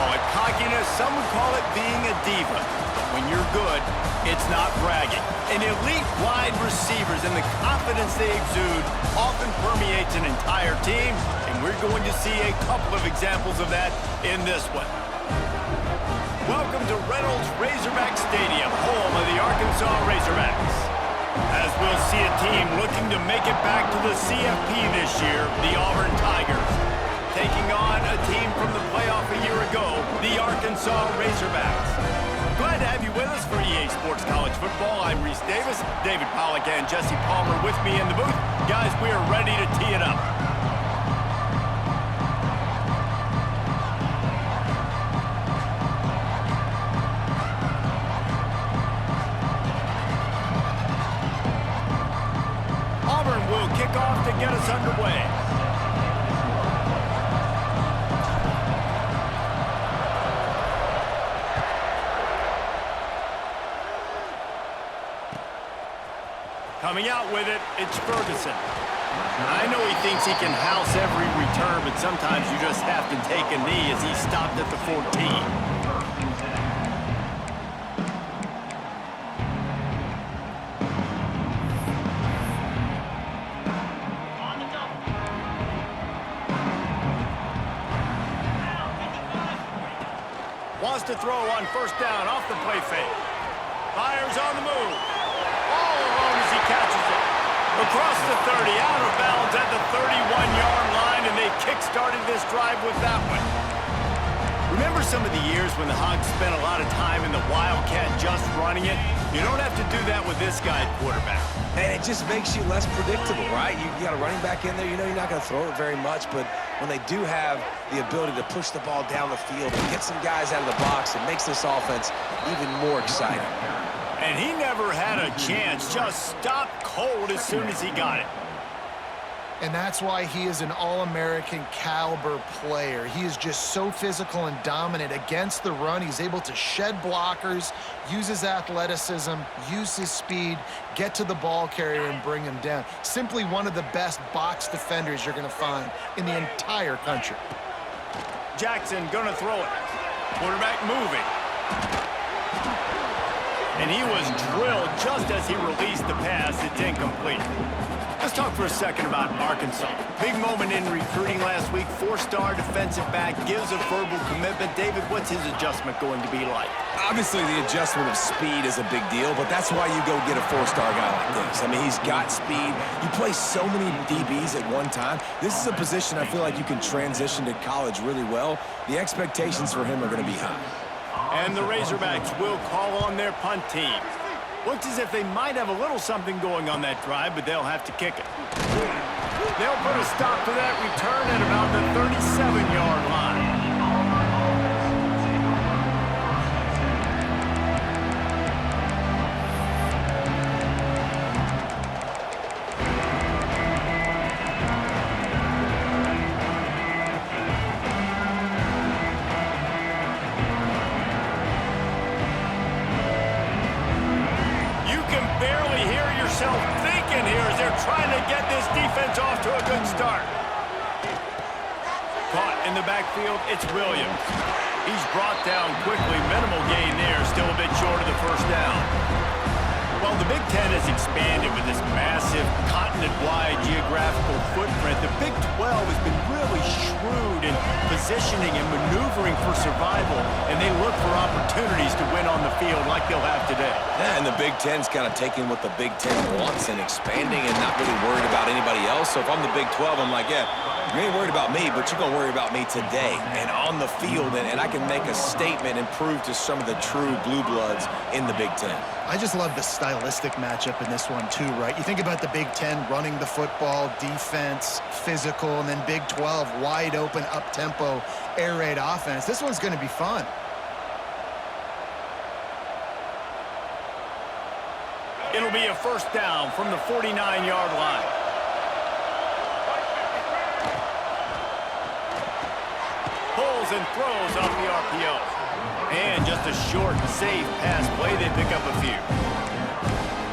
call it cockiness, some would call it being a diva. But when you're good, it's not bragging. And elite wide receivers and the confidence they exude often permeates an entire team, and we're going to see a couple of examples of that in this one. Welcome to Reynolds Razorback Stadium, home of the Arkansas Razorbacks. As we'll see a team looking to make it back to the CFP this year, the Auburn Tigers. Taking on a team from the playoff a year ago, the Arkansas Razorbacks. Glad to have you with us for EA Sports College Football. I'm Reese Davis, David Pollack and Jesse Palmer with me in the booth. Guys, we are ready to tee it up. Auburn will kick off to get us underway. Coming out with it, it's Ferguson. I know he thinks he can house every return, but sometimes you just have to take a knee as he stopped at the 14. Wants to throw on first down off the play fake. Fires on the move. All alone as he catches it. Across the 30, out of bounds at the 31-yard line, and they kick-started this drive with that one. Remember some of the years when the Hogs spent a lot of time in the Wildcat just running it? You don't have to do that with this guy at quarterback. And it just makes you less predictable, right? You got a running back in there, you know you're not going to throw it very much, but when they do have the ability to push the ball down the field and get some guys out of the box, it makes this offense even more exciting. And he never had a chance, just stopped cold as soon as he got it. And that's why he is an All-American caliber player. He is just so physical and dominant against the run. He's able to shed blockers, use his athleticism, use his speed, get to the ball carrier and bring him down. Simply one of the best box defenders you're going to find in the entire country. Jackson gonna throw it. Quarterback moving. And he was drilled just as he released the pass. It's incomplete. Let's talk for a second about Arkansas. Big moment in recruiting last week. Four-star defensive back gives a verbal commitment. David, what's his adjustment going to be like? Obviously, the adjustment of speed is a big deal, but that's why you go get a four-star guy like this. I mean, he's got speed. You play so many DBs at one time. This is a position I feel like you can transition to college really well. The expectations for him are going to be high. And the Razorbacks will call on their punt team. Looks as if they might have a little something going on that drive, but they'll have to kick it. They'll put a stop to that return at about the 37-yard line. Thinking here as they're trying to get this defense off to a good start. Caught in the backfield, it's Williams. He's brought down quickly. Minimal gain there, still a bit short of the first down. Well, the Big Ten has expanded with this massive continent-wide geographical footprint. The Big 12 has been really shrewd in positioning and maneuvering for survival, and they look for opportunities to win on the field like they'll have today. Yeah, and the Big Ten's kind of taking what the Big Ten wants and expanding and not really worried about anybody else. So if I'm the Big 12, I'm like, yeah, you ain't worried about me, but you're going to worry about me today and on the field, and I can make a statement and prove to some of the true blue bloods in the Big Ten. I just love the stylistic matchup in this one too, right? You think about the Big Ten running the football, defense, physical, and then Big 12 wide open, up-tempo, air raid offense. This one's going to be fun. It'll be a first down from the 49-yard line. Pulls and throws off the RPO. And just a short, safe pass play. They pick up a few.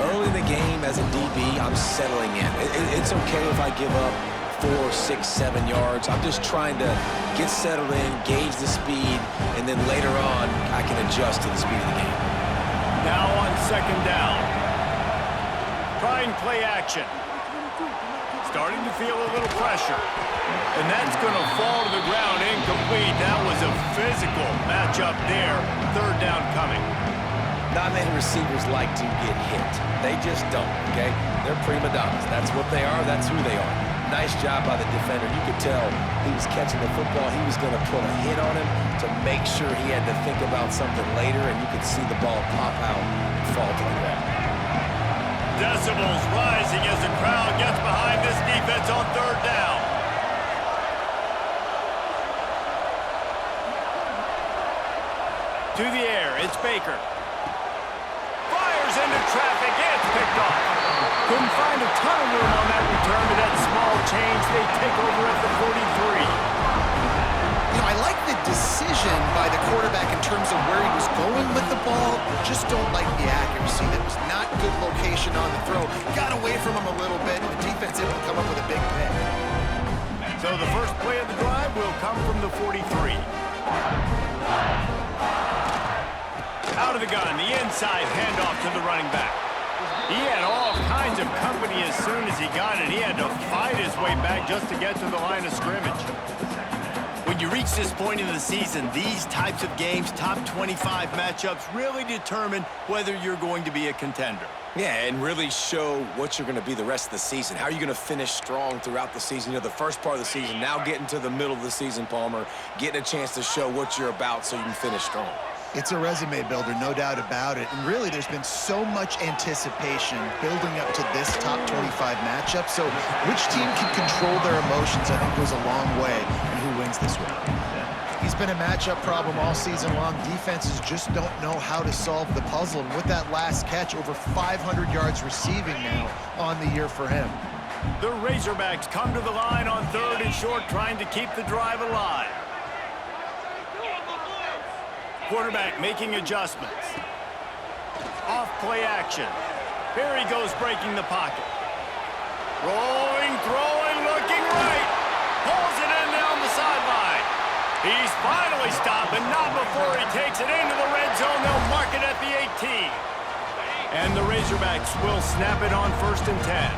Early in the game, as a DB, I'm settling in. It's okay if I give up 4, 6, 7 yards. I'm just trying to get settled in, gauge the speed, and then later on, I can adjust to the speed of the game. Now on second down. Trying play action. Starting to feel a little pressure. And that's going to fall to the ground incomplete. That was a physical matchup there. Third down coming. Not many receivers like to get hit. They just don't, okay? They're prima donnas. That's what they are. That's who they are. Nice job by the defender. You could tell he was catching the football. He was going to put a hit on him to make sure he had to think about something later, and you could see the ball pop out and fall to the ground. Decibels rising as the crowd gets behind this defense on third down. To the air, it's Baker. Fires into traffic, it's picked off. Couldn't find a ton of room on that return to that small change. They take over at the 43. You know, I like the decision by the quarterback in terms of where he was going with the ball. Just don't like the accuracy. That was not good location on the throw. Got away from him a little bit. The defense able to come up with a big pick. So the first play of the drive will come from the 43. Out of the gun, the inside handoff to the running back. He had all kinds of company as soon as he got it. He had to fight his way back just to get to the line of scrimmage. When you reach this point in the season, these types of games, top 25 matchups, really determine whether you're going to be a contender. Yeah, and really show what you're going to be the rest of the season. How are you going to finish strong throughout the season? You know, the first part of the season, now getting to the middle of the season, Palmer, getting a chance to show what you're about so you can finish strong. It's a resume builder, no doubt about it. And really, there's been so much anticipation building up to this top 25 matchup. So which team can control their emotions, I think, goes a long way in who wins this one. He's been a matchup problem all season long. Defenses just don't know how to solve the puzzle. And with that last catch, over 500 yards receiving now on the year for him. The Razorbacks come to the line on third and short, trying to keep the drive alive. Quarterback making adjustments. Off play action. Here he goes breaking the pocket. Rolling, throwing, looking right. Pulls it in down the sideline. He's finally stopped, but not before he takes it into the red zone. They'll mark it at the 18. And the Razorbacks will snap it on 1st and 10.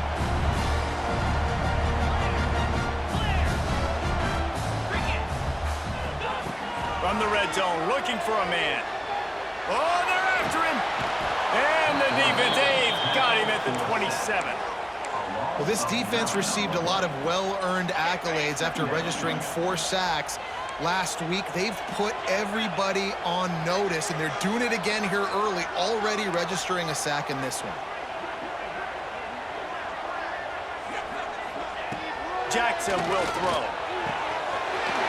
From the red zone, looking for a man. Oh, they're after him. And the defense, they've got him at the 27. Well, this defense received a lot of well-earned accolades after registering 4 sacks last week. They've put everybody on notice, and they're doing it again here early, already registering a sack in this one. Jackson will throw.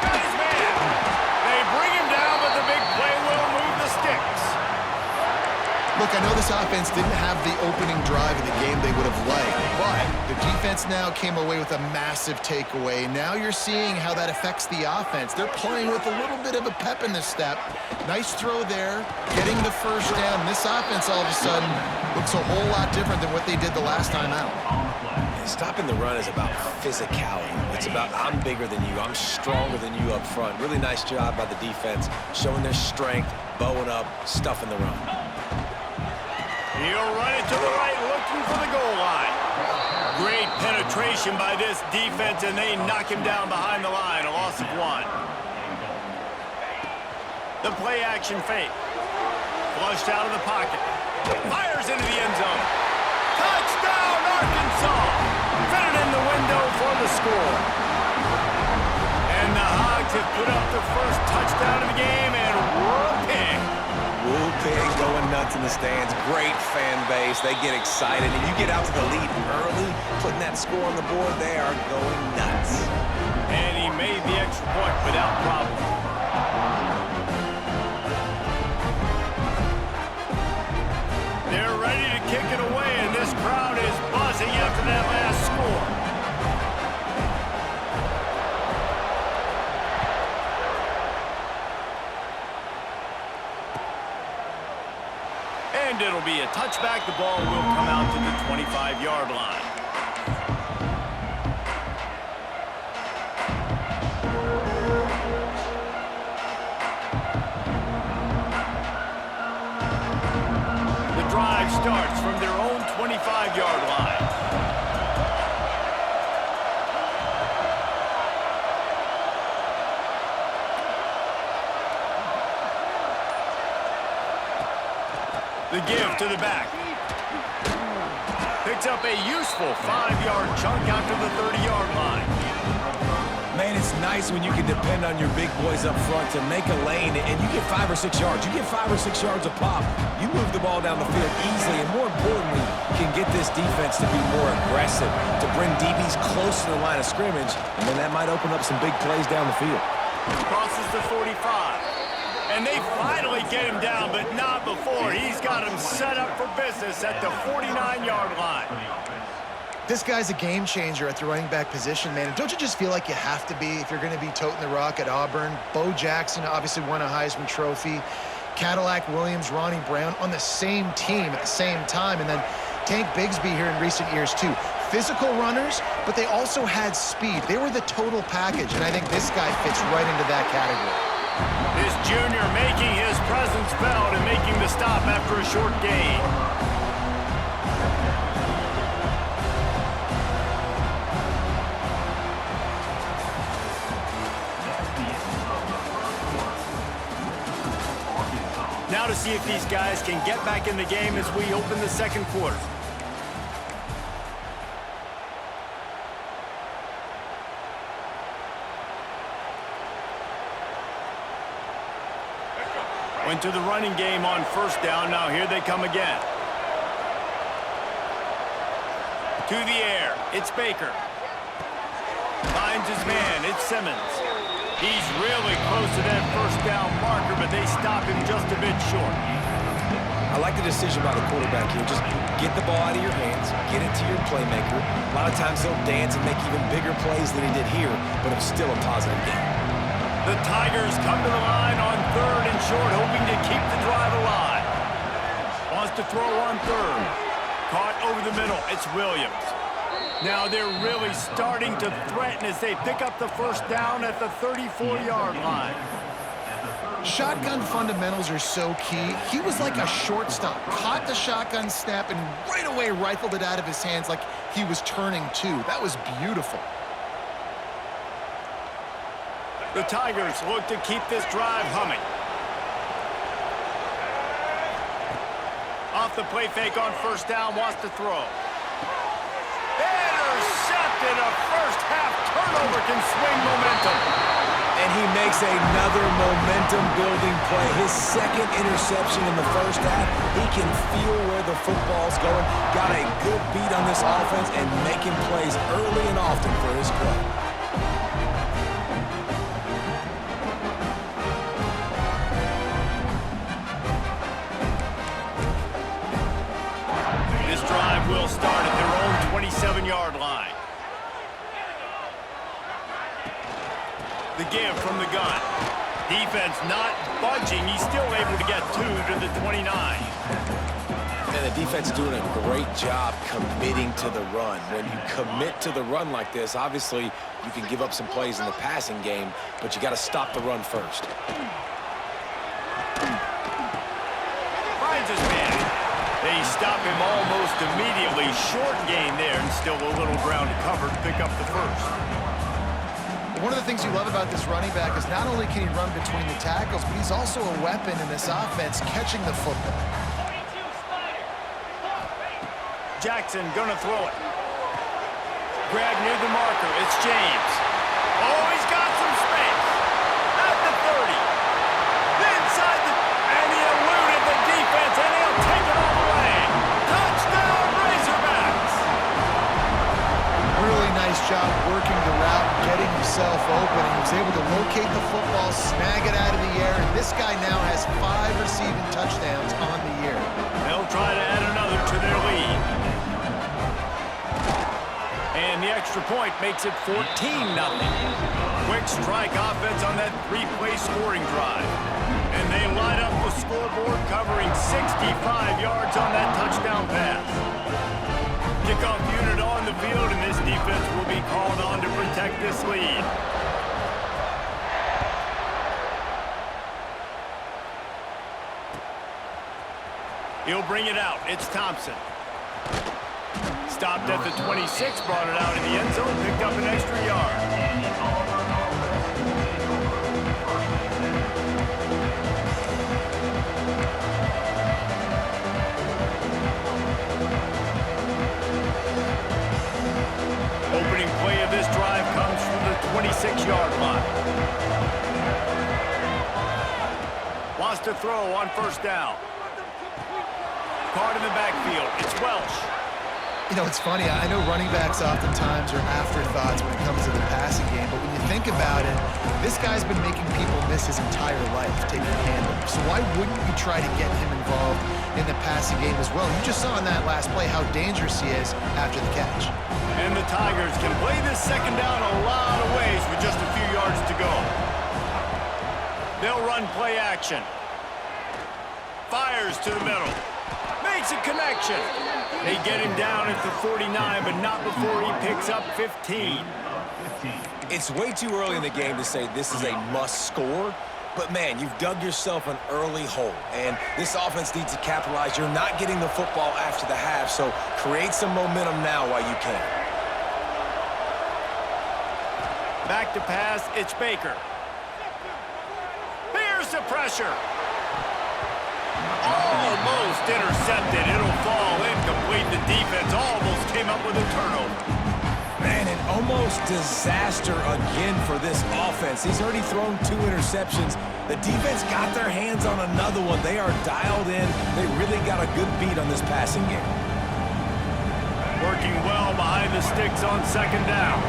Got his man. Bring him down, but the big play will move the sticks. Look, I know this offense didn't have the opening drive of the game they would have liked, but the defense now came away with a massive takeaway. Now you're seeing how that affects the offense. They're playing with a little bit of a pep in the step. Nice throw there, getting the first down. This offense all of a sudden looks a whole lot different than what they did the last time out. Stopping the run is about physicality. It's about I'm bigger than you, I'm stronger than you up front. Really nice job by the defense, showing their strength, bowing up, stuffing the run. He'll run it to the right, looking for the goal line. Great penetration by this defense, and they knock him down behind the line, a loss of 1. The play action fake. Flushed out of the pocket. Fires into the end zone. Touchdown, Arkansas! Fitted in the window for the score. And the Hogs have put up the first touchdown of the game, and whooping. Whooping, going nuts in the stands. Great fan base. They get excited, and you get out to the lead early, putting that score on the board, they are going nuts. And he made the extra point without problem. They're ready to kick it away, and this crowd is buzzing after that last score. And it'll be a touchback. The ball will come out to the 25-yard line. The give to the back. Picks up a useful 5-yard chunk out to the 30-yard line. Man, it's nice when you can depend on your big boys up front to make a lane, and you get 5 or 6 yards. You get 5 or 6 yards a pop. You move the ball down the field easily, and more importantly, can get this defense to be more aggressive, to bring DBs close to the line of scrimmage, and then that might open up some big plays down the field. Crosses the 45. And they finally get him down, but not before. He's got him set up for business at the 49-yard line. This guy's a game changer at the running back position, man. And don't you just feel like you have to be if you're going to be toting the rock at Auburn? Bo Jackson obviously won a Heisman Trophy. Cadillac Williams, Ronnie Brown on the same team at the same time. And then Tank Bigsby here in recent years, too. Physical runners, but they also had speed. They were the total package, and I think this guy fits right into that category. This junior making his presence felt and making the stop after a short gain. Now to see if these guys can get back in the game as we open the second quarter. Went to the running game on first down. Now here they come again. To the air. It's Baker. Finds his man. It's Simmons. He's really close to that first down marker, but they stop him just a bit short. I like the decision by the quarterback here. Just get the ball out of your hands, get it to your playmaker. A lot of times he'll dance and make even bigger plays than he did here, but it was still a positive game. The Tigers come to the line on third and short, hoping to keep the drive alive. Wants to throw on third. Caught over the middle. It's Williams. Now they're really starting to threaten as they pick up the first down at the 34-yard line. Shotgun fundamentals are so key. He was like a shortstop. Caught the shotgun snap and right away rifled it out of his hands like he was turning two. That was beautiful. The Tigers look to keep this drive humming. Off the play fake on first down, wants to throw. Intercepted. A first half turnover can swing momentum. And he makes another momentum-building play. His second interception in the first half. He can feel where the football's going. Got a good beat on this offense and making plays early and often for his club. This drive will start at their own 27-yard line. The give from the gun. Defense not budging. He's still able to get two to the 29. And the defense is doing a great job committing to the run. When you commit to the run like this, obviously you can give up some plays in the passing game, but you got to stop the run first. Finds his man. They stop him almost immediately. Short gain there, and still a little ground to cover to pick up the first. One of the things you love about this running back is not only can he run between the tackles, but he's also a weapon in this offense catching the football. Jackson gonna throw it. Grab near the marker. It's James. Oh, he's got some space. At the 30. Inside the... And he eluded the defense, and he'll take it all the way. Touchdown, Razorbacks! Really nice job working the route, getting himself open, and he was able to locate the football, snag it out of the air, and this guy now has 5 receiving touchdowns on the year. They'll try to add another to their lead. And the extra point makes it 14-0. Quick strike offense on that 3-play scoring drive. And they light up the scoreboard, covering 65 yards on that touchdown pass. Kickoff unit on the field, and this defense will be called on to protect this lead. He'll bring it out. It's Thompson. Stopped at the 26, brought it out in the end zone, picked up an extra yard. 6-yard line. Wants to throw on first down. Caught in the backfield. It's Welsh. You know, it's funny. I know running backs oftentimes are afterthoughts when it comes to the passing game, but when you think about it, this guy's been making people miss his entire life taking handoffs. So why wouldn't you try to get him involved in the passing game as well? You just saw in that last play how dangerous he is after the catch. And the Tigers can play this second down a lot of ways with just a few yards to go. They'll run play action. Fires to the middle. Makes a connection. They get him down at the 49, but not before he picks up 15. It's way too early in the game to say this is a must score, but man, you've dug yourself an early hole, and this offense needs to capitalize. You're not getting the football after the half, so create some momentum now while you can. Back to pass, it's Baker. Here's the pressure. Almost intercepted. It'll fall incomplete. The defense almost came up with a turnover. Man, an almost disaster again for this offense. He's already thrown 2 interceptions. The defense got their hands on another one. They are dialed in. They really got a good beat on this passing game. Working well behind the sticks on second down.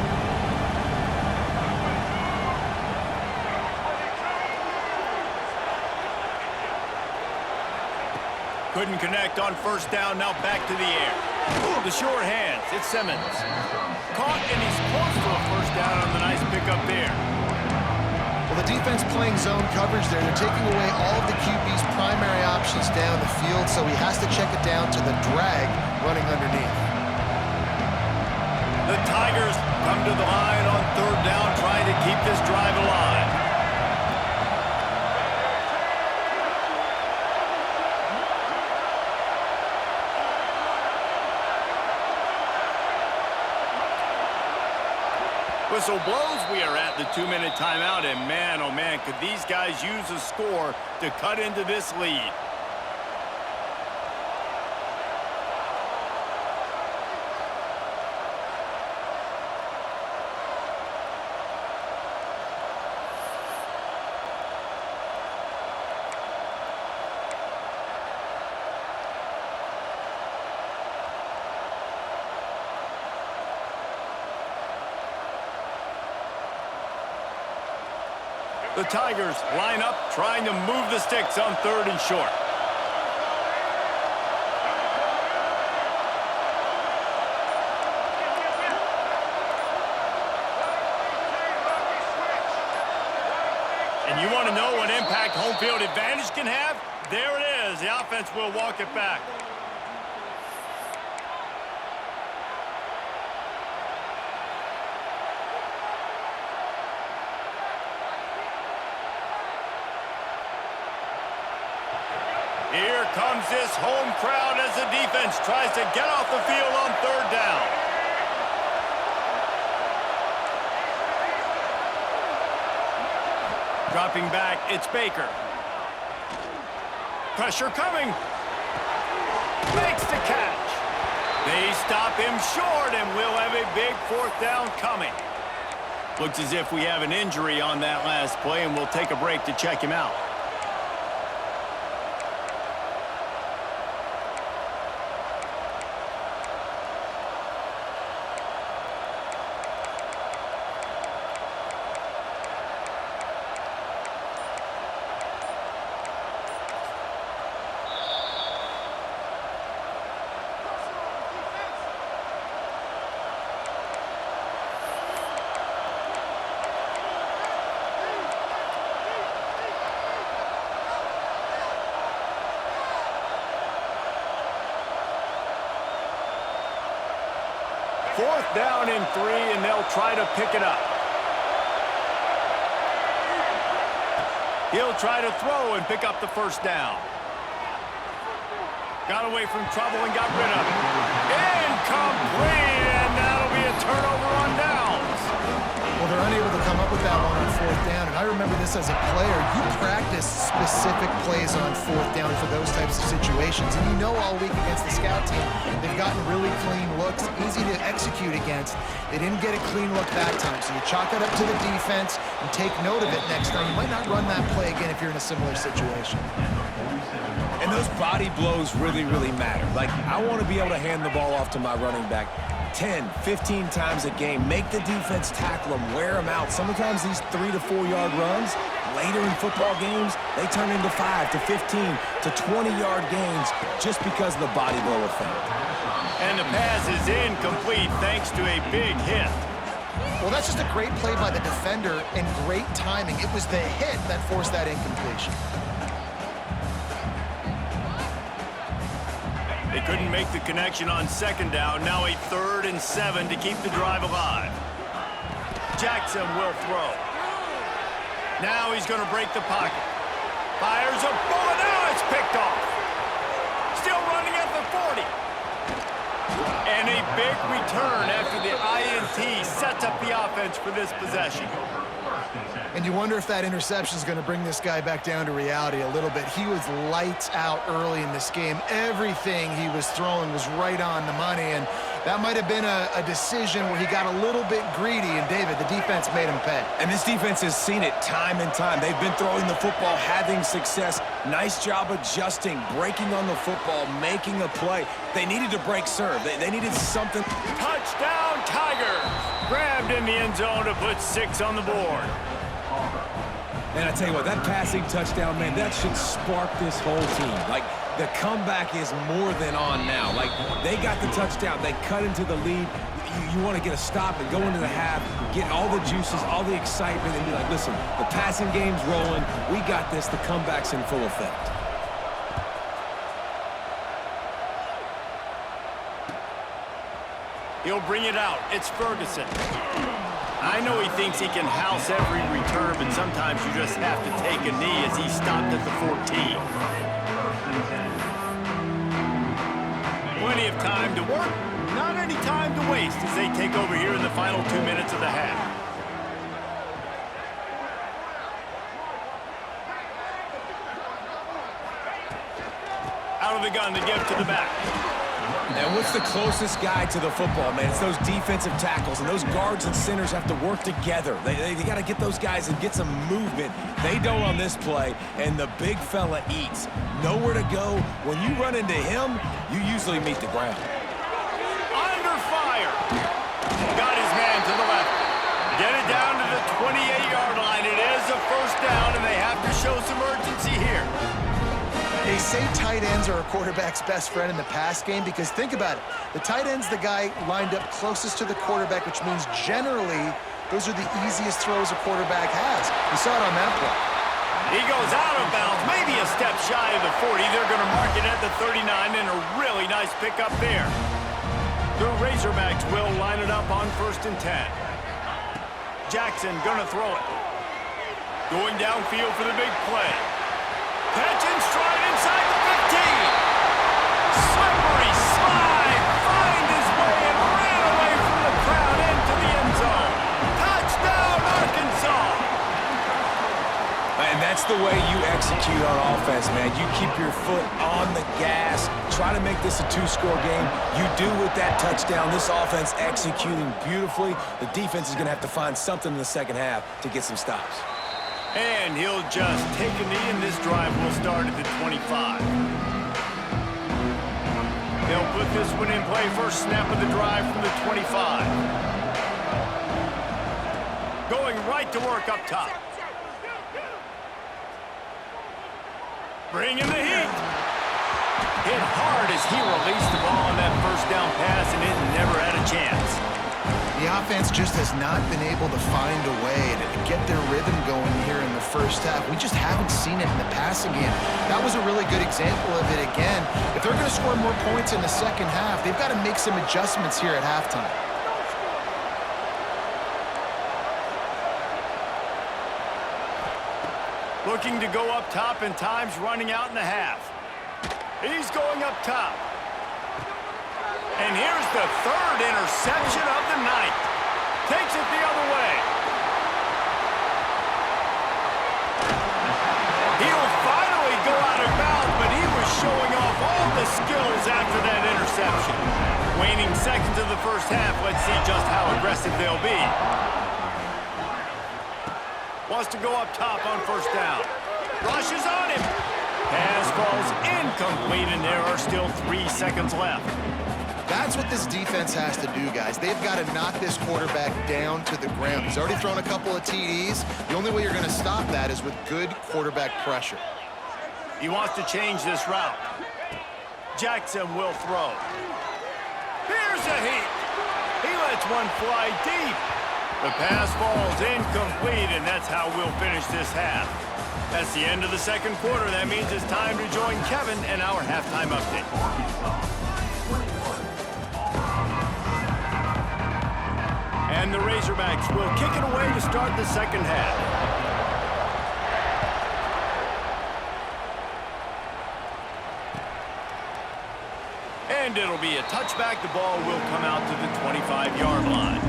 Couldn't connect on first down, now back to the air. The short hands, it's Simmons. Caught, and he's close to a first down on the nice pickup there. Well, the defense playing zone coverage there. They're taking away all of the QB's primary options down the field, so he has to check it down to the drag running underneath. The Tigers come to the line on third down, trying to keep this drive alive. Whistle blows. We are at the 2-minute timeout, and man, oh man, could these guys use a score to cut into this lead. The Tigers line up, trying to move the sticks on third and short. And you want to know what impact home field advantage can have? There it is. The offense will walk it back. Here comes this home crowd as the defense tries to get off the field on third down. Dropping back, it's Baker. Pressure coming. Makes the catch. They stop him short, and we'll have a big fourth down coming. Looks as if we have an injury on that last play, and we'll take a break to check him out. Fourth down and 3, and they'll try to pick it up. He'll try to throw and pick up the first down. Got away from trouble and got rid of it. Incomplete, and that'll be a turnover on downs. Well, they're unable to come up with that one on fourth down. And I remember this as a player. You practice specific plays on fourth down for those types of situations. And you know all week against the scout team, they've gotten really clean looks, easy to execute against. They didn't get a clean look that time. So you chalk it up to the defense and take note of it next time. You might not run that play again if you're in a similar situation. And those body blows really, really matter. Like, I want to be able to hand the ball off to my running back 10, 15 times a game. Make the defense tackle them, wear them out. Sometimes these 3 to 4 yard runs, later in football games, they turn into 5 to 15 to 20-yard gains just because of the body blow effect. And the pass is incomplete thanks to a big hit. Well, that's just a great play by the defender and great timing. It was the hit that forced that incompletion. They couldn't make the connection on second down. Now a 3rd and 7 to keep the drive alive. Jackson will throw. Now he's going to break the pocket. Fires a bullet. Now it's picked off. Still running at the 40. And a big return after the INT sets up the offense for this possession. And you wonder if that interception is going to bring this guy back down to reality a little bit. He was lights out early in this game. Everything he was throwing was right on the money, and that might have been a decision where he got a little bit greedy, and David, the defense made him pay. And this defense has seen it time and time. They've been throwing the football, having success. Nice job adjusting, breaking on the football, making a play. They needed to break serve. They needed something. Touchdown, Tigers! Grabbed in the end zone to put 6 on the board. And I tell you what, that passing touchdown, man, that should spark this whole team. Like, the comeback is more than on now. Like, they got the touchdown. They cut into the lead. You want to get a stop and go into the half, get all the juices, all the excitement, and be like, listen, the passing game's rolling. We got this. The comeback's in full effect. He'll bring it out. It's Ferguson. I know he thinks he can house every return, but sometimes you just have to take a knee as he stopped at the 14. Plenty of time to work, not any time to waste as they take over here in the final 2 minutes of the half. Out of the gun to give to the back. And what's the closest guy to the football, man? It's those defensive tackles, and those guards and centers have to work together. They got to get those guys and get some movement. They don't on this play, and the big fella eats. Nowhere to go. When you run into him, you usually meet the ground. Under fire. Got his man to the left. Get it down to the 28-yard line. It is a first down, and they have to show some urgency here. They say tight ends are a quarterback's best friend in the pass game because think about it. The tight end's the guy lined up closest to the quarterback, which means generally those are the easiest throws a quarterback has. We saw it on that play. He goes out of bounds, maybe a step shy of the 40. They're going to mark it at the 39, and a really nice pickup there. The Razorbacks will line it up on 1st and 10. Jackson going to throw it. Going downfield for the big play. Catch and stride inside the 15. Slippery slide. Find his way and ran away from the crowd into the end zone. Touchdown, Arkansas. And that's the way you execute on offense, man. You keep your foot on the gas. Try to make this a 2-score game. You do with that touchdown. This offense executing beautifully. The defense is going to have to find something in the second half to get some stops. And he'll just take a knee, and this drive will start at the 25. They'll put this one in play. First snap of the drive from the 25. Going right to work up top. Bringing the heat. Hit hard as he released the ball on that first down pass, and it never had a chance. The offense just has not been able to find a way to get their rhythm going here in the first half. We just haven't seen it in the passing game. That was a really good example of it again. If they're going to score more points in the second half, they've got to make some adjustments here at halftime. Looking to go up top, and time's running out in the half. He's going up top. And here's the 3rd interception of the night. Takes it the other way. first half. Let's see just how aggressive they'll be. Wants to go up top on first down. Rushes on him. Pass falls incomplete, and there are still 3 seconds left. That's what this defense has to do, guys. They've got to knock this quarterback down to the ground. He's already thrown a couple of TDs. The only way you're going to stop that is with good quarterback pressure. He wants to change this route. Jackson will throw. Here's a heat. He lets one fly deep. The pass falls incomplete, and that's how we'll finish this half. That's the end of the second quarter. That means it's time to join Kevin and our halftime update. And the Razorbacks will kick it away to start the second half. And it'll be a touchback. The ball will come out to the 25-yard line.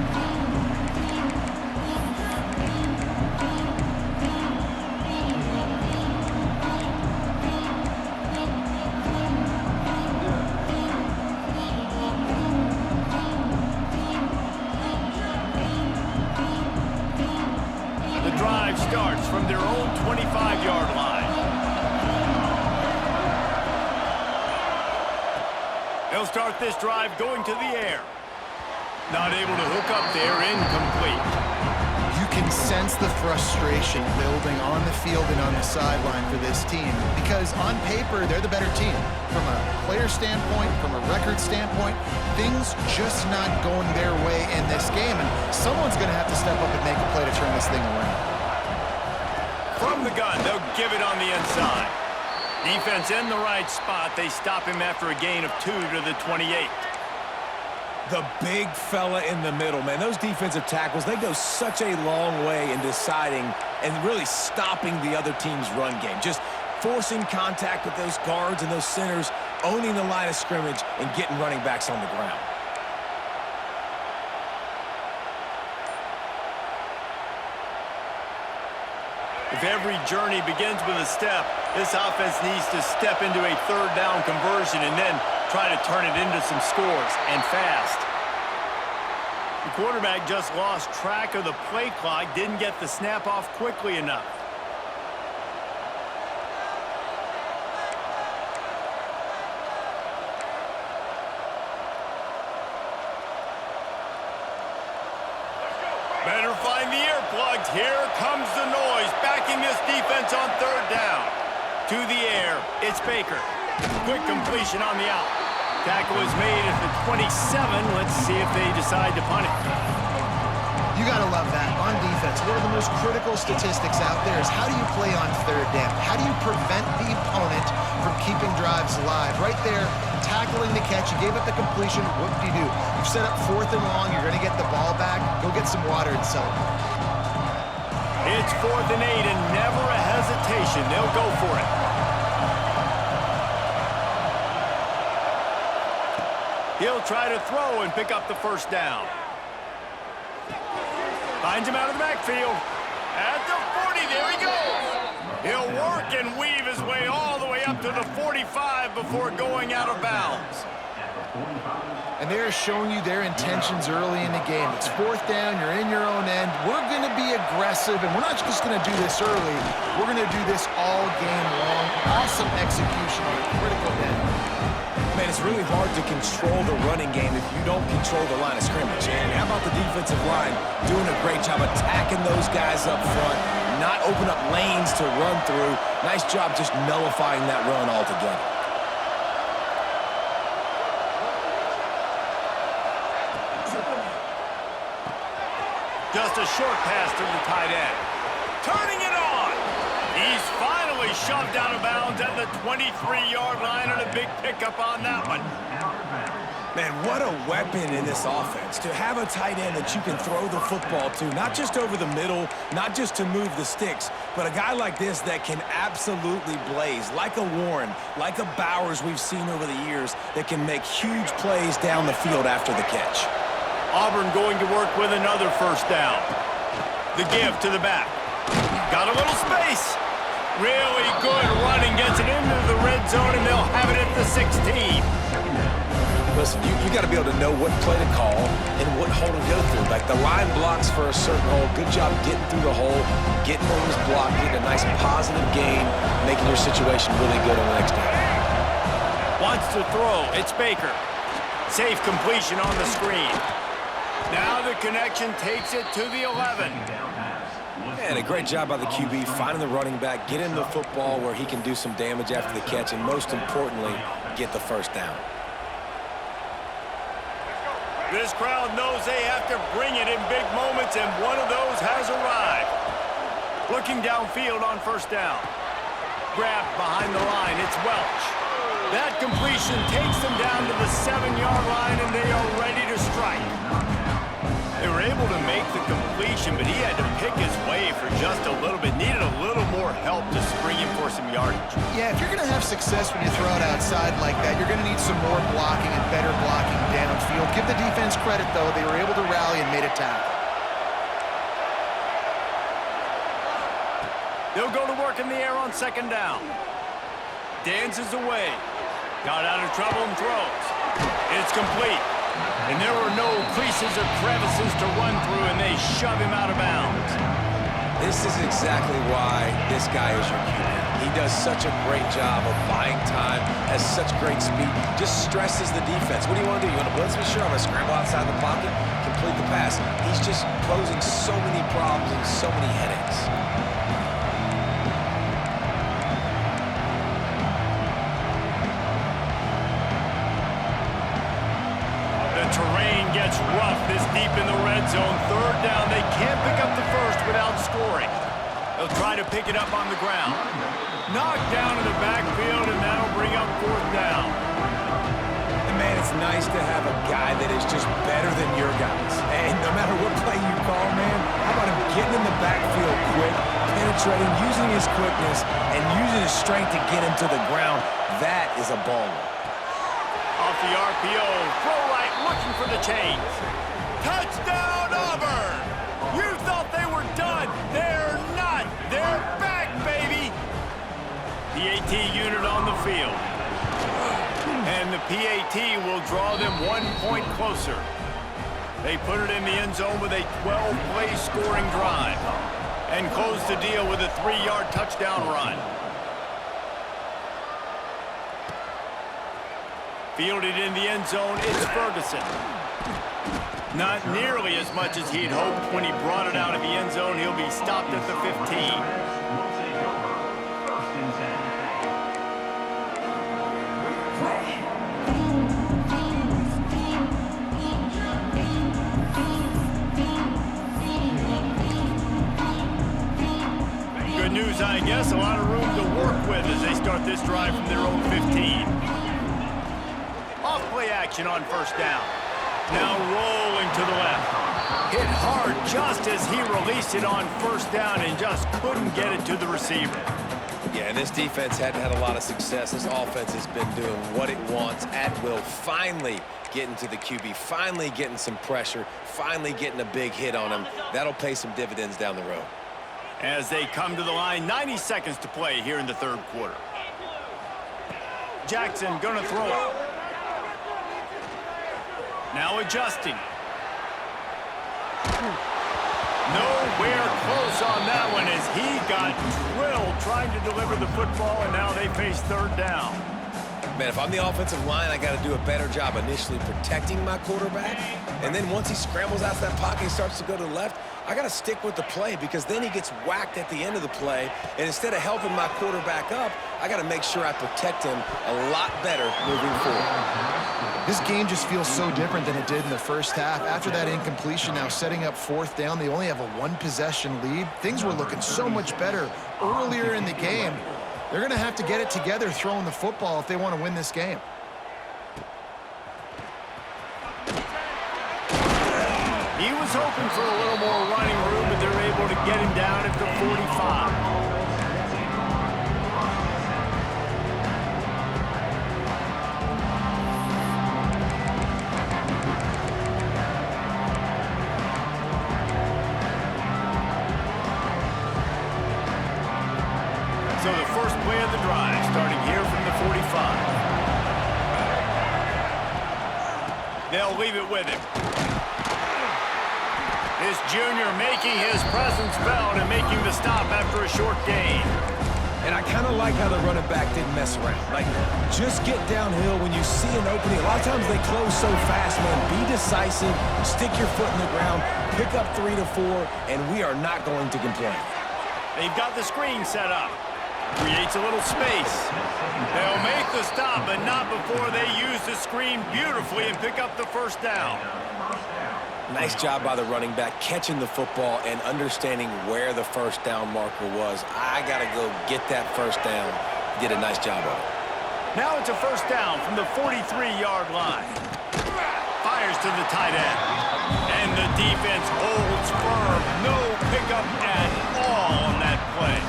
Starts from their own 25-yard line. They'll start this drive going to the air. Not able to hook up there, incomplete. You can sense the frustration building on the field and on the sideline for this team because on paper, they're the better team. From a player standpoint, from a record standpoint, things just not going their way in this game, and someone's going to have to step up and make a play to turn this thing around. From the gun, they'll give it on the inside. Defense in the right spot. They stop him after a gain of 2 to the 28. The big fella in the middle, man. Those defensive tackles, they go such a long way in deciding and really stopping the other team's run game. Just forcing contact with those guards and those centers, owning the line of scrimmage, and getting running backs on the ground. If every journey begins with a step, this offense needs to step into a third down conversion and then try to turn it into some scores, and fast. The quarterback just lost track of the play clock, didn't get the snap off quickly enough. Better find the earplugs. Here comes the noise, backing this defense on third down. To the air, it's Baker. Quick completion on the out. Tackle is made at the 27. Let's see if they decide to punt it. You got to love that. On defense, one of the most critical statistics out there is how do you play on third down? How do you prevent the opponent from keeping drives alive? Right there, tackling the catch. You gave up the completion. Whoop-de-doo. You've set up 4th and long. You're going to get the ball back. Go get some water and celebrate. It's 4th and 8 and never a hesitation. They'll go for it. He'll try to throw and pick up the first down. Finds him out of the backfield. At the 40, there he goes. He'll work and weave his way all the way up to the 45 before going out of bounds. And they're showing you their intentions early in the game. It's 4th down, you're in your own end. We're going to be aggressive, and we're not just going to do this early. We're going to do this all game long. Awesome execution on a critical down. Man, it's really hard to control the running game if you don't control the line of scrimmage. And how about the defensive line doing a great job attacking those guys up front, not open up lanes to run through. Nice job just nullifying that run altogether. Just a short pass to the tight end. Turning it on. He's finally shoved out of bounds at the 23-yard line, and a big pickup on that one. Man, what a weapon in this offense. To have a tight end that you can throw the football to, not just over the middle, not just to move the sticks, but a guy like this that can absolutely blaze, like a Warren, like a Bowers we've seen over the years, that can make huge plays down the field after the catch. Auburn going to work with another first down. The give to the back. Got a little space. Really good running. Gets it into the red zone, and they'll have it at the 16. Listen, you got to be able to know what play to call and what hole to go through. Like the line blocks for a certain hole. Good job getting through the hole, getting over this block, getting a nice positive gain, making your situation really good on the next down. Wants to throw. It's Baker. Safe completion on the screen. Now the connection takes it to the 11. And a great job by the QB finding the running back, get him the football where he can do some damage after the catch, and most importantly, get the first down. This crowd knows they have to bring it in big moments, and one of those has arrived. Looking downfield on first down. Grabbed behind the line, it's Welch. That completion takes them down to the 7-yard line, and they are ready to strike. They were able to make the completion, but he had to pick his way for just a little bit. Needed a little more help to spring him for some yardage. Yeah, if you're going to have success when you throw it outside like that, you're going to need some more blocking and better blocking downfield. Give the defense credit, though. They were able to rally and made a tackle. They'll go to work in the air on second down. Dances away. Got out of trouble and throws. It's complete. And there were no creases or crevices to run through, and they shove him out of bounds. This is exactly why this guy is your QB. He does such a great job of buying time, has such great speed, just stresses the defense. What do you want to do? You want to blitz me? Sure, I'm going to scramble outside the pocket, complete the pass. He's just posing so many problems and so many headaches. Terrain gets rough this deep in the red zone. Third down, they can't pick up the first without scoring. They'll try to pick it up on the ground. Knocked down in the backfield, and that'll bring up fourth down. And man, it's nice to have a guy that is just better than your guys. And no matter what play you call, man, how about him getting in the backfield quick, penetrating, using his quickness, and using his strength to get him to the ground. That is a baller. Off the RPO, throw right, looking for the chains. Touchdown, Auburn! You thought they were done. They're not. They're back, baby. PAT unit on the field. And the PAT will draw them 1 point closer. They put it in the end zone with a 12-play scoring drive and close the deal with a 3-yard touchdown run. Fielded in the end zone, it's Ferguson. Not nearly as much as he'd hoped when he brought it out of the end zone. He'll be stopped at the 15. Good news, I guess. A lot of room to work with as they start this drive from their own 15. Off-play action on first down. Now rolling to the left. Hit hard just as he released it on first down and just couldn't get it to the receiver. Yeah, and this defense hadn't had a lot of success. This offense has been doing what it wants at will. Finally getting to the QB, finally getting some pressure, finally getting a big hit on him. That'll pay some dividends down the road. As they come to the line, 90 seconds to play here in the third quarter. Jackson gonna throw it. Now adjusting. Nowhere close on that one as he got drilled trying to deliver the football, and now they face third down. Man, if I'm the offensive line, I got to do a better job initially protecting my quarterback. And then once he scrambles out of that pocket and starts to go to the left, I got to stick with the play because then he gets whacked at the end of the play. And instead of helping my quarterback up, I got to make sure I protect him a lot better moving forward. This game just feels so different than it did in the first half. After that incompletion, now setting up fourth down, they only have a one-possession lead. Things were looking so much better earlier in the game. They're going to have to get it together throwing the football if they want to win this game. He was hoping for a little more running room, but they're able to get him down at the 45. So the first play of the drive, starting here from the 45. They'll leave it with him. This junior making his presence felt and making the stop after a short gain. And I kind of like how the running back didn't mess around. Like, just get downhill when you see an opening. A lot of times they close so fast, man. Be decisive, stick your foot in the ground, pick up 3 to 4, and we are not going to complain. They've got the screen set up. Creates a little space. They'll make the stop, but not before they use the screen beautifully and pick up the first down. Nice job by the running back catching the football and understanding where the first down marker was. I got to go get that first down. Did a nice job of it. Now it's a first down from the 43-yard line. Fires to the tight end. And the defense holds firm. No pickup at all on that play.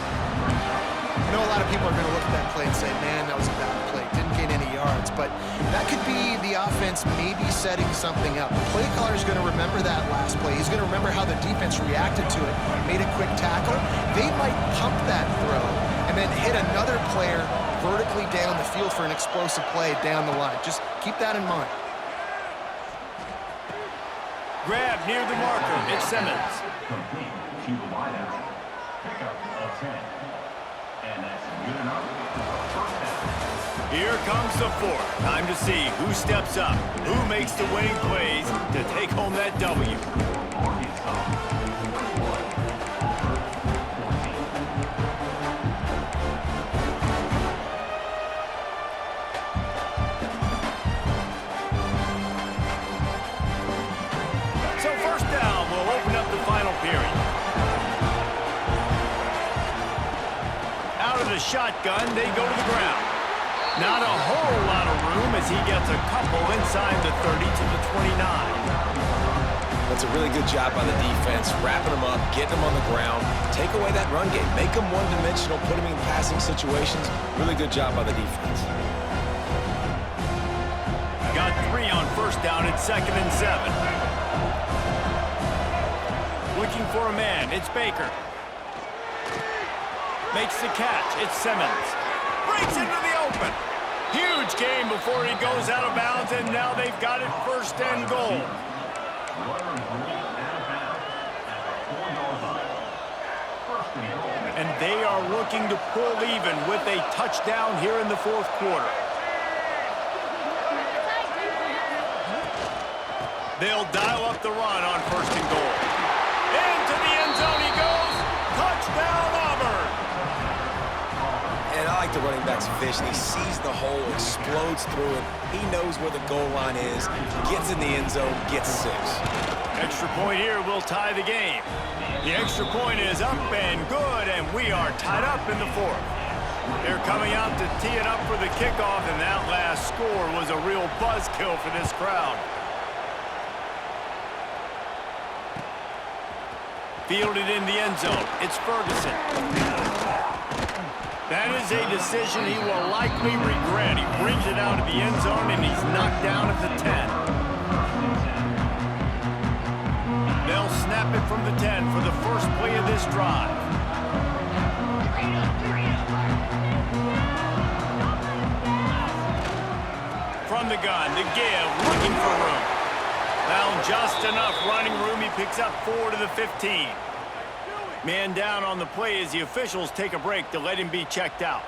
I know a lot of people are going to look at that play and say, man, that was a bad play. Didn't gain any yards. But that could be the offense maybe setting something up. The play caller is going to remember that last play. He's going to remember how the defense reacted to it, made a quick tackle. They might pump that throw and then hit another player vertically down the field for an explosive play down the line. Just keep that in mind. Grab near the marker. It's Simmons. Complete to the wideout. Pickup of 10. And that's good enough. First down. Here comes the fourth. Time to see who steps up, who makes the winning plays to take home that W. So first down will open up the final period. Out of the shotgun, they go to the ground. Not a whole lot of room as he gets a couple inside the 30 to the 29. That's a really good job by the defense, wrapping them up, getting them on the ground, take away that run game, make them one-dimensional, put them in passing situations. Really good job by the defense. Got 3 on first down at 2nd and 7. Looking for a man, it's Baker. Makes the catch, it's Simmons. Breaks into the open. Huge game before he goes out of bounds, and now they've got it 1st and goal. And they are looking to pull even with a touchdown here in the 4th quarter. They'll dial up the run on 1st and goal. Into the end zone he goes. Touchdown, Auburn. And I like the running back's vision. He sees the hole, explodes through it. He knows where the goal line is, gets in the end zone, gets 6. Extra point here will tie the game. The extra point is up and good, and we are tied up in the 4th. They're coming out to tee it up for the kickoff, and that last score was a real buzzkill for this crowd. Fielded in the end zone. It's Ferguson. That is a decision he will likely regret. He brings it out of the end zone, and he's knocked down at the 10. They'll snap it from the 10 for the first play of this drive. From the gun, the give, looking for room. Found just enough running room. He picks up 4 to the 15. Man down on the play as the officials take a break to let him be checked out.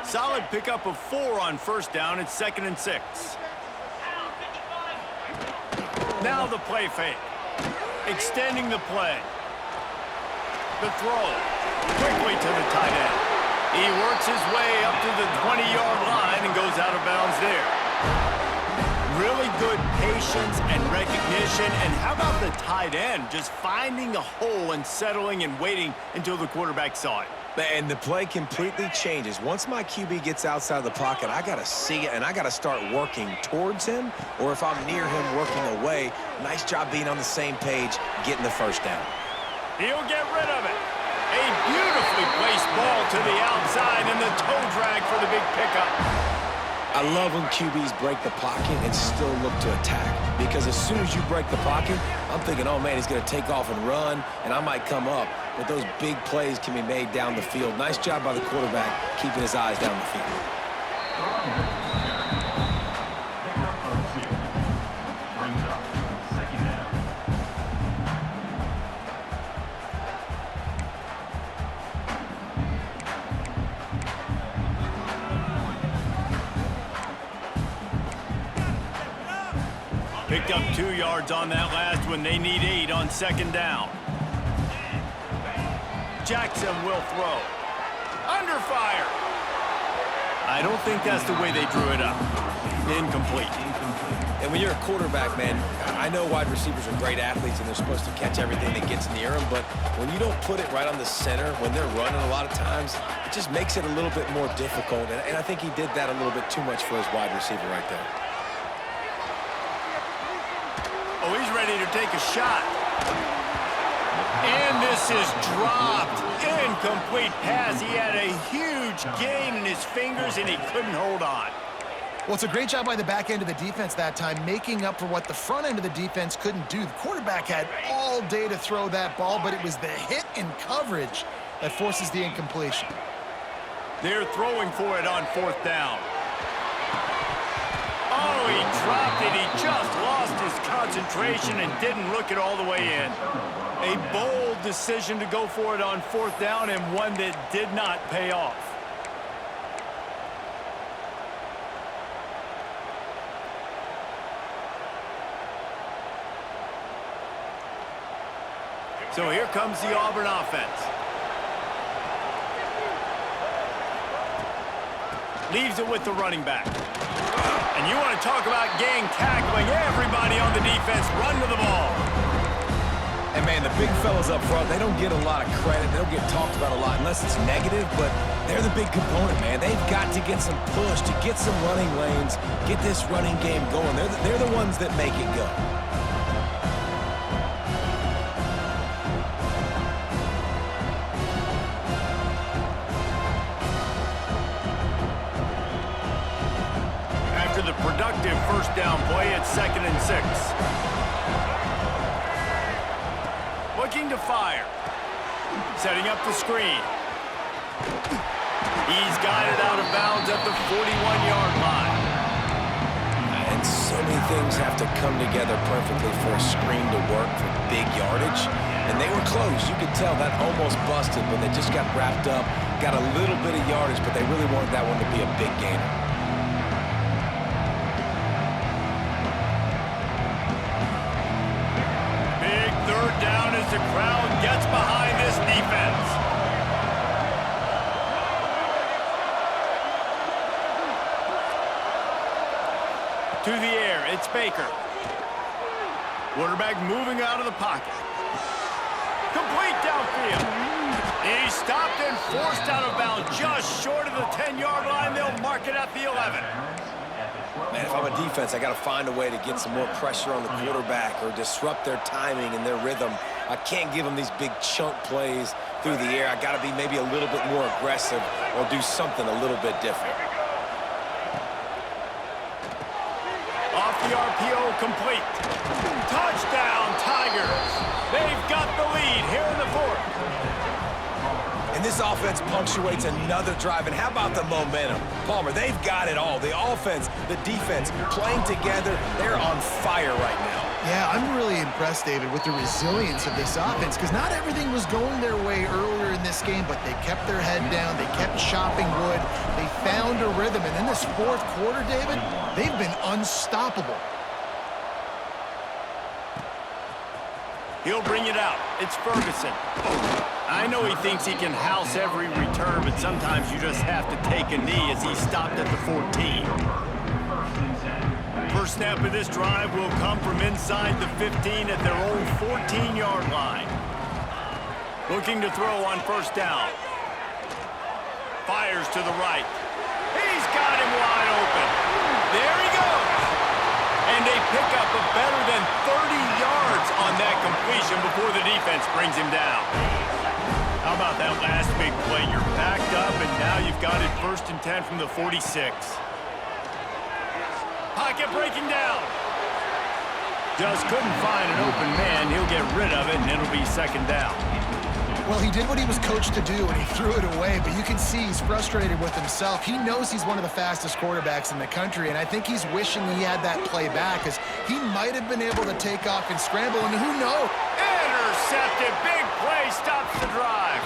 Solid pickup of 4 on first down. It's 2nd and 6. Now the play fake. Extending the play. The throw. Quickly to the tight end. He works his way up to the 20-yard line and goes out of bounds there. Really good patience and recognition. And how about the tight end just finding the hole and settling and waiting until the quarterback saw it? And the play completely changes. Once my QB gets outside the pocket, I got to see it, and I got to start working towards him, or if I'm near him, working away. Nice job being on the same page, getting the first down. He'll get rid of it. A beautifully placed ball to the outside, and the toe drag for the big pickup. I love when QBs break the pocket and still look to attack, because as soon as you break the pocket, I'm thinking, oh man, he's going to take off and run, and I might come up. But those big plays can be made down the field. Nice job by the quarterback keeping his eyes down the field. Picked up 2 yards on that last one. They need 8 on second down. Jackson will throw. Under fire. I don't think that's the way they drew it up. Incomplete. And when you're a quarterback, man, I know wide receivers are great athletes and they're supposed to catch everything that gets near them, but when you don't put it right on the center, when they're running a lot of times, it just makes it a little bit more difficult. And I think he did that a little bit too much for his wide receiver right there. Oh, he's ready to take a shot. And this is dropped. Incomplete pass. He had a huge gain in his fingers, and he couldn't hold on. Well, it's a great job by the back end of the defense that time, making up for what the front end of the defense couldn't do. The quarterback had all day to throw that ball, but it was the hit and coverage that forces the incompletion. They're throwing for it on 4th down. Oh, he dropped it. He just lost his concentration and didn't look it all the way in. A bold decision to go for it on 4th down, and one that did not pay off. So here comes the Auburn offense. Leaves it with the running back. And you want to talk about gang tackling. Everybody on the defense run to the ball. And, man, the big fellas up front, they don't get a lot of credit. They don't get talked about a lot unless it's negative, but they're the big component, man. They've got to get some push, to get some running lanes, get this running game going. They're the ones that make it go. The productive first down play at 2nd and 6. Looking to fire. Setting up the screen. He's got it out of bounds at the 41-yard line. And so many things have to come together perfectly for a screen to work for big yardage. And they were close. You could tell that almost busted, but they just got wrapped up, got a little bit of yardage, but they really wanted that one to be a big gainer. The crowd gets behind this defense. To the air, it's Baker. Quarterback moving out of the pocket. Complete downfield. He's stopped and forced out of bounds just short of the 10-yard line. They'll mark it at the 11. Man, if I'm a defense, I got to find a way to get some more pressure on the quarterback or disrupt their timing and their rhythm. I can't give them these big chunk plays through the air. I got to be maybe a little bit more aggressive or do something a little bit different. Off the RPO, complete. Touchdown, Tigers. They've got the lead here in the 4th. And this offense punctuates another drive. And how about the momentum? Palmer, they've got it all. The offense, the defense, playing together. They're on fire right now. Yeah, I'm really impressed, David, with the resilience of this offense, because not everything was going their way earlier in this game, but they kept their head down. They kept chopping wood. They found a rhythm. And in this 4th quarter, David, they've been unstoppable. He'll bring it out. It's Ferguson. I know he thinks he can house every return, but sometimes you just have to take a knee as he stopped at the 14. First snap of this drive will come from inside the 15 at their own 14-yard line. Looking to throw on 1st down. Fires to the right. He's got him wide open. There he goes. And they pick up a better than 30 yards on that completion before the defense brings him down. How about that last big play? You're backed up, and now you've got it 1st and 10 from the 46. Pocket breaking down. Just couldn't find an open man. He'll get rid of it, and it'll be 2nd down. Well, he did what he was coached to do, and he threw it away, but you can see he's frustrated with himself. He knows he's one of the fastest quarterbacks in the country, and I think he's wishing he had that play back, because he might have been able to take off and scramble, and who knows? Intercepted. Big play stops the drive.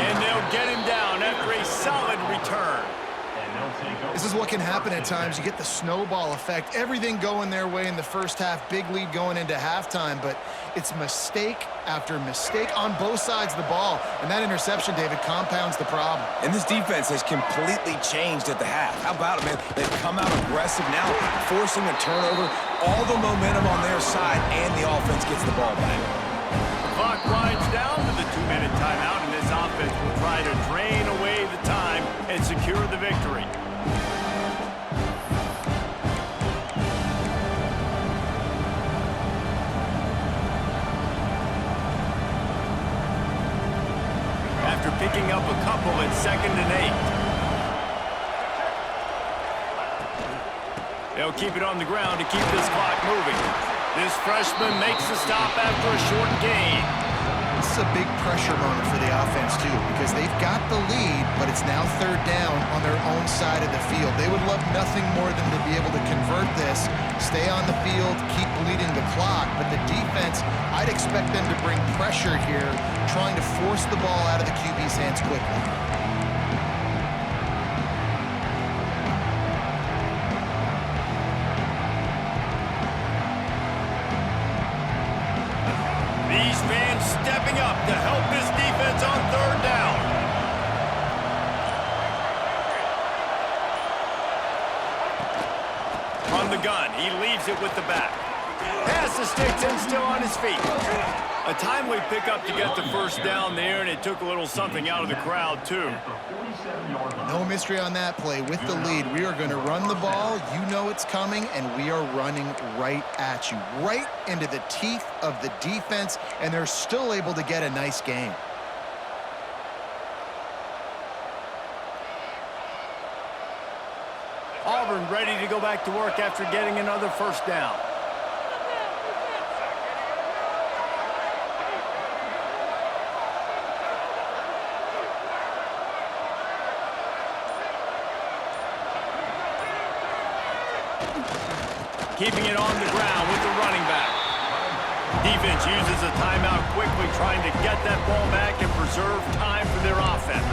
And they'll get him down after a solid return. This is what can happen at times. You get the snowball effect. Everything going their way in the first half. Big lead going into halftime, but it's mistake after mistake on both sides of the ball. And that interception, David, compounds the problem. And this defense has completely changed at the half. How about it, man? They've come out aggressive now, forcing a turnover, all the momentum on their side, and the offense gets the ball back. The clock winds down to the 2-minute timeout, and this offense will try to drain away the time and secure the victory. After picking up a couple at 2nd and 8. They'll keep it on the ground to keep this clock moving. This freshman makes the stop after a short gain. This is a big pressure moment for the offense, too, because they've got the lead, but it's now 3rd down on their own side of the field. They would love nothing more than to be able to convert this, stay on the field, keep bleeding the clock. But the defense, I'd expect them to bring pressure here, trying to force the ball out of the QB's hands quickly. These fans stepping up to help this defense on 3rd down. From the gun, he leaves it with the back. Pass to Sticks still on his feet. A timely pickup to get the first down there, and it took a little something out of the crowd, too. No mystery on that play. With the lead, we are going to run the ball. You know it's coming, and we are running right at you, right into the teeth of the defense, and they're still able to get a nice game. Auburn ready to go back to work after getting another first down. Keeping it on the ground with the running back. Defense uses a timeout quickly, trying to get that ball back and preserve time for their offense.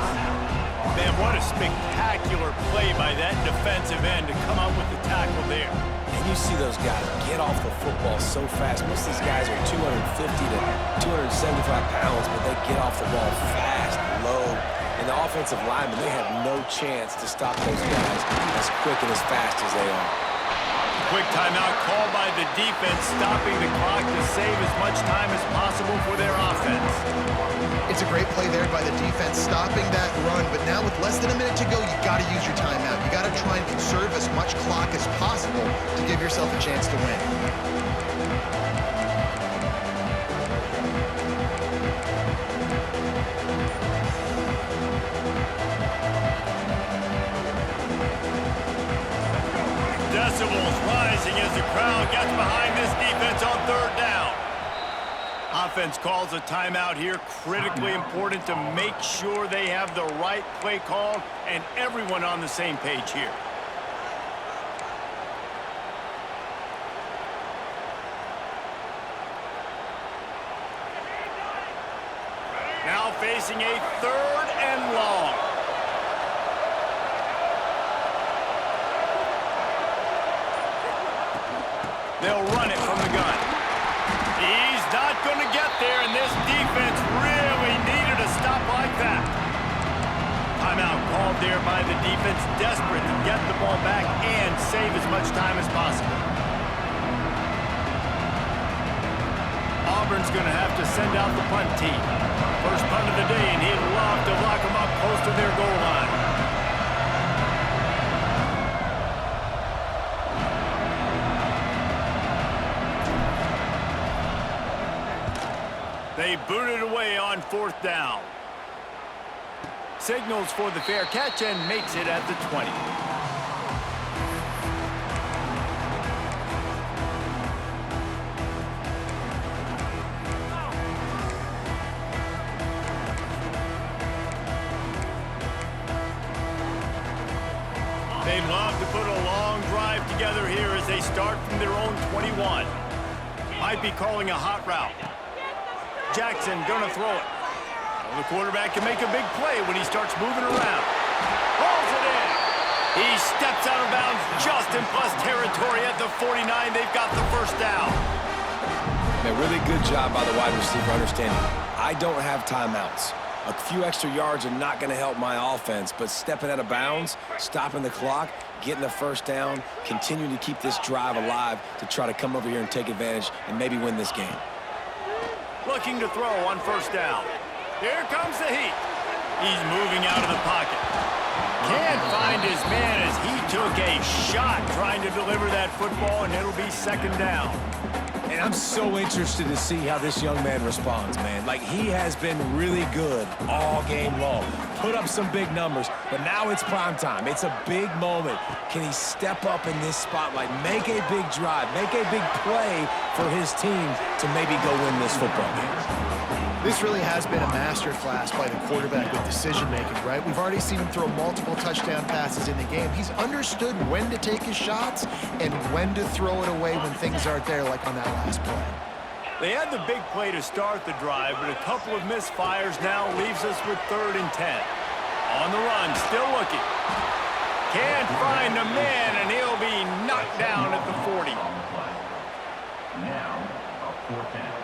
Man, what a spectacular play by that defensive end to come up with the tackle there. And you see those guys get off the football so fast. Most of these guys are 250 to 275 pounds, but they get off the ball fast, low. And the offensive linemen, they have no chance to stop those guys as quick and as fast as they are. Quick timeout called by the defense, stopping the clock to save as much time as possible for their offense. It's a great play there by the defense, stopping that run. But now with less than a minute to go, you got to use your timeout. You got to try and conserve as much clock as possible to give yourself a chance to win. Decibels rising as the crowd gets behind this defense on 3rd down. Offense calls a timeout here. Critically important to make sure they have the right play call and everyone on the same page here. Now facing a 3rd and long. They'll run it from the gun. He's not going to get there, and this defense really needed a stop like that. Timeout called there by the defense, desperate to get the ball back and save as much time as possible. Auburn's going to have to send out the punt team. First punt of the day, and he'd love to lock them up close to their goal line. They boot it away on 4th down. Signals for the fair catch and makes it at the 20. They'd love to put a long drive together here as they start from their own 21. Might be calling a hot route. Jackson gonna throw it. Well, the quarterback can make a big play when he starts moving around. Hauls it in. He steps out of bounds just in plus territory at the 49. They've got the first down. A really good job by the wide receiver understanding I don't have timeouts. A few extra yards are not going to help my offense, but stepping out of bounds, stopping the clock, getting the first down, continuing to keep this drive alive to try to come over here and take advantage and maybe win this game. Looking to throw on first down. Here comes the heat. He's moving out of the pocket. Can't find his man as he took a shot trying to deliver that football, and it'll be second down. And I'm so interested to see how this young man responds, man. Like, he has been really good all game long. Put up some big numbers, but now it's prime time. It's a big moment. Can he step up in this spotlight, make a big drive, make a big play for his team to maybe go win this football game? This really has been a masterclass by the quarterback with decision-making, right? We've already seen him throw multiple touchdown passes in the game. He's understood when to take his shots and when to throw it away when things aren't there, like on that last play. They had the big play to start the drive, but a couple of misfires now leaves us with 3rd and 10. On the run, still looking. Can't find a man, and he'll be knocked down at the 40. Now, a 4th down.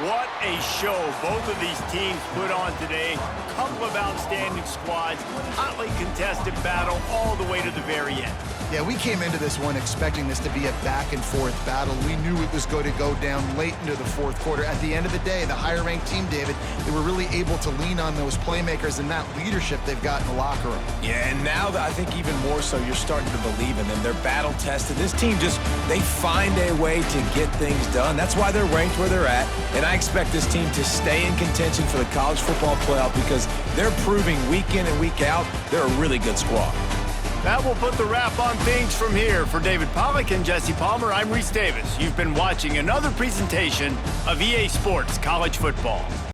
What a show both of these teams put on today. Couple of outstanding squads, hotly contested battle all the way to the very end. Yeah, we came into this one expecting this to be a back-and-forth battle. We knew it was going to go down late into the 4th quarter. At the end of the day, the higher-ranked team, David, they were really able to lean on those playmakers and that leadership they've got in the locker room. Yeah, and now that I think even more so, you're starting to believe in them. They're battle-tested. This team they find a way to get things done. That's why they're ranked where they're at, and I expect this team to stay in contention for the college football playoff because they're proving week in and week out they're a really good squad. That will put the wrap on things from here. For David Pollack and Jesse Palmer, I'm Reese Davis. You've been watching another presentation of EA Sports College Football.